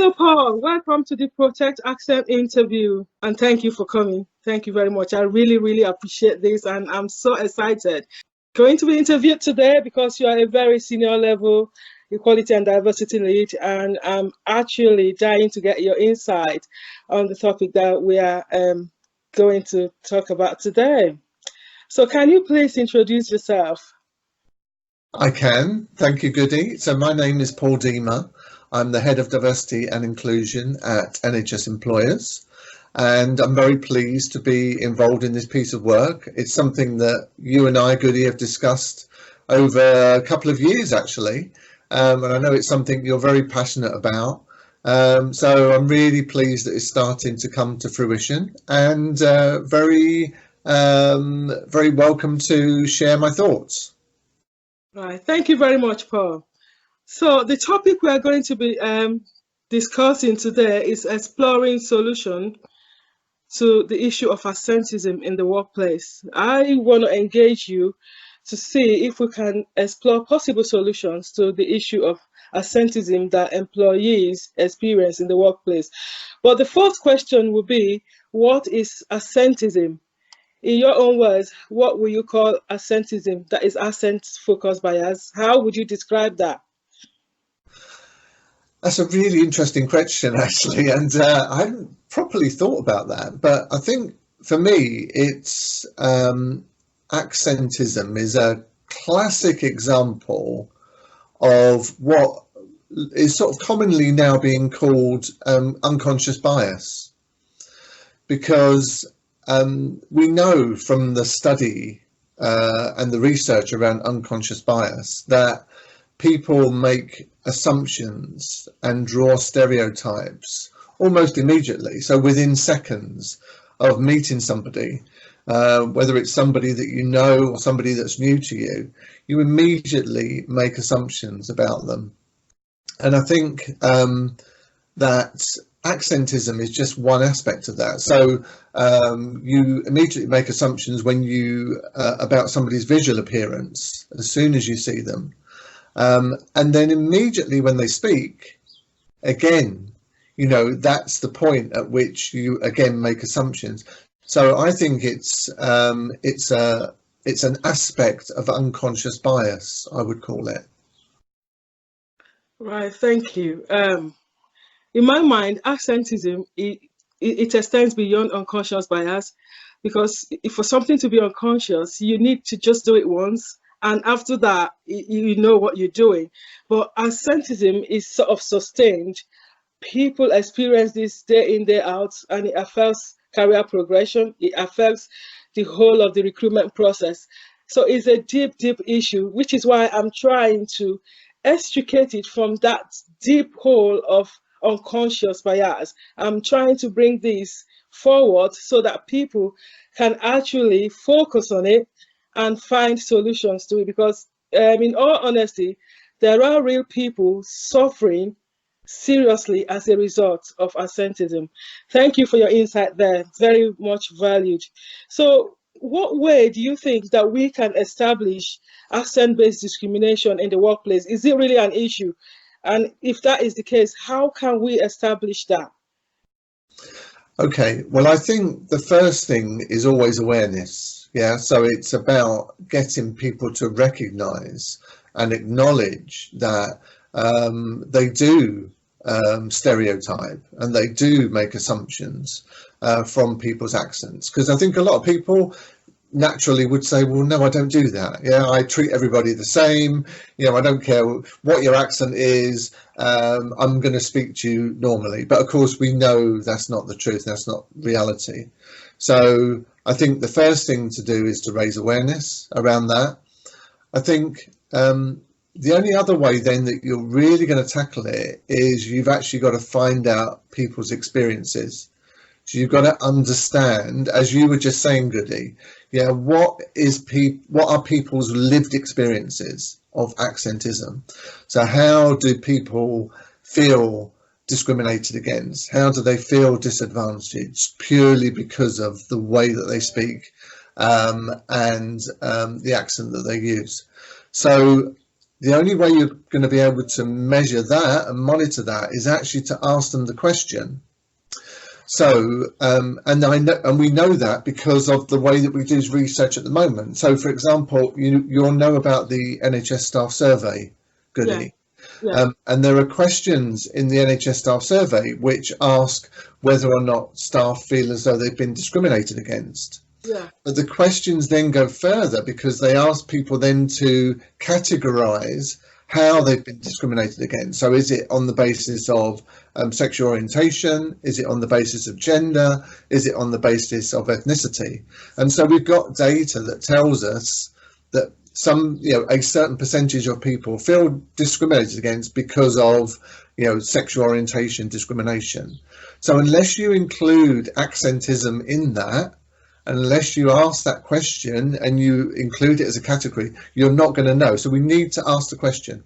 Hello, Paul. Welcome to the Protect Accent interview. And thank you for coming. Thank you very much. I really, really appreciate this. And I'm so excited. Going to be interviewed today because you are a very senior level equality and diversity lead. And I'm actually dying to get your insight on the topic that we are going to talk about today. So can you please introduce yourself? I can. Thank you, Goody. So my name is Paul Deemer. I'm the Head of Diversity and Inclusion at NHS Employers, and I'm very pleased to be involved in this piece of work. It's something that you and I, Goody, have discussed over a couple of years, actually, and I know it's something you're very passionate about. So I'm really pleased that it's starting to come to fruition, and very welcome to share my thoughts. Right. Thank you very much, Paul. So the topic we are going to be discussing today is exploring solution to the issue of accentism in the workplace. I want to engage you to see if we can explore possible solutions to the issue of accentism that employees experience in the workplace. But the first question will be, what is accentism? In your own words, what will you call accentism, that is accent-focused bias? How would you describe that? That's a really interesting question, actually, and I hadn't properly thought about that. But I think for me, it's accentism is a classic example of what is sort of commonly now being called unconscious bias, because we know from the study and the research around unconscious bias that people make assumptions and draw stereotypes almost immediately. So within seconds of meeting somebody, whether it's somebody that you know or somebody that's new to you, you immediately make assumptions about them. And I think that accentism is just one aspect of that. So you immediately make assumptions when you about somebody's visual appearance as soon as you see them. And then immediately when they speak, again, you know, that's the point at which you again make assumptions. So I think it's an aspect of unconscious bias, I would call it. Right, thank you. In my mind, accentism, it extends beyond unconscious bias, because for something to be unconscious, you need to just do it once. And after that, you know what you're doing. But accentism is sort of sustained. People experience this day in, day out, and it affects career progression. It affects the whole of the recruitment process. So it's a deep, deep issue, which is why I'm trying to extricate it from that deep hole of unconscious bias. I'm trying to bring this forward so that people can actually focus on it and find solutions to it, because in all honesty, there are real people suffering seriously as a result of accentism. Thank you for your insight there, very much valued. So what way do you think that we can establish accent-based discrimination in the workplace? Is it really an issue? And if that is the case, how can we establish that? Okay, well, I think the first thing is always awareness. Yeah, so it's about getting people to recognize and acknowledge that they do stereotype and they do make assumptions from people's accents. Because I think a lot of people naturally would say, well, no, I don't do that. Yeah, I treat everybody the same. You know, I don't care what your accent is. I'm going to speak to you normally. But of course, we know that's not the truth. That's not reality. So I think the first thing to do is to raise awareness around that. I think the only other way then that you're really going to tackle it is you've actually got to find out people's experiences. So you've got to understand, as you were just saying, Goody, yeah, what are people's lived experiences of accentism? So how do people feel discriminated against? How do they feel disadvantaged purely because of the way that they speak and the accent that they use? So The only way you're going to be able to measure that and monitor that is actually to ask them the question. So, and we know that because of the way that we do research at the moment. So, for example, you'll know about the NHS staff survey, Goody. Yeah. And there are questions in the NHS staff survey which ask whether or not staff feel as though they've been discriminated against. Yeah. But the questions then go further because they ask people then to categorise how they've been discriminated against. So is it on the basis of sexual orientation? Is it on the basis of gender? Is it on the basis of ethnicity? And so we've got data that tells us that a certain percentage of people feel discriminated against because of, sexual orientation discrimination. So unless you include accentism in that, unless you ask that question and you include it as a category, you're not going to know. So we need to ask the question.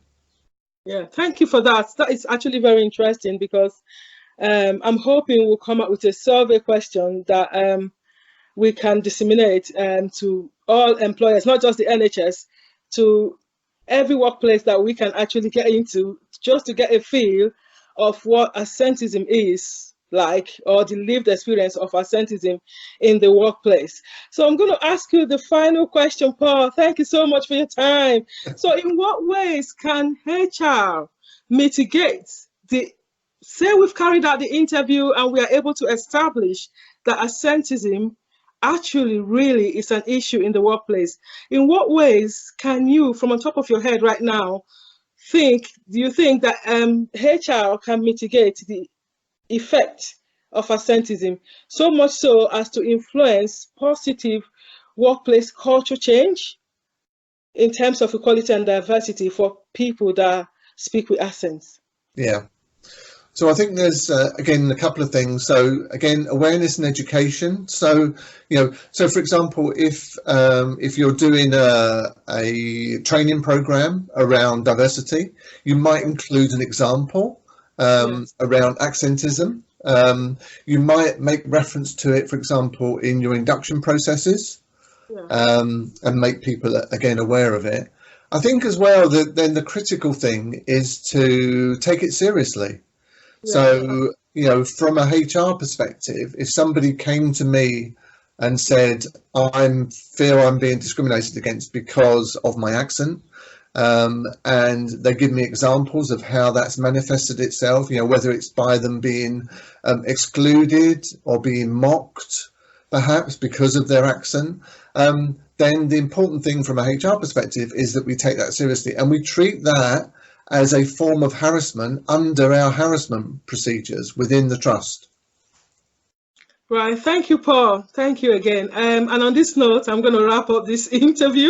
Yeah, thank you for that. That is actually very interesting because I'm hoping we'll come up with a survey question that we can disseminate to all employers, not just the NHS, to every workplace that we can actually get into, just to get a feel of what accentism is like, or the lived experience of accentism in the workplace. So I'm going to ask you the final question, Paul. Thank you so much for your time. So in what ways can HR mitigate say we've carried out the interview and we are able to establish that accentism actually really is an issue in the workplace? In what ways can you, from on top of your head right now, do you think that HR can mitigate the effect of accentism, so much so as to influence positive workplace culture change in terms of equality and diversity for people that speak with accents? Yeah. So I think there's, again, a couple of things. So again, awareness and education. So, so for example, if you're doing a training program around diversity, you might include an example around accentism. You might make reference to it, for example, in your induction processes, and make people, again, aware of it. I think as well that then the critical thing is to take it seriously. So, from a HR perspective, if somebody came to me and said, I feel I'm being discriminated against because of my accent, and they give me examples of how that's manifested itself, whether it's by them being excluded or being mocked, perhaps because of their accent, then the important thing from a HR perspective is that we take that seriously and we treat that as a form of harassment under our harassment procedures within the trust. Right. Thank you, Paul. Thank you again. And on this note, I'm going to wrap up this interview.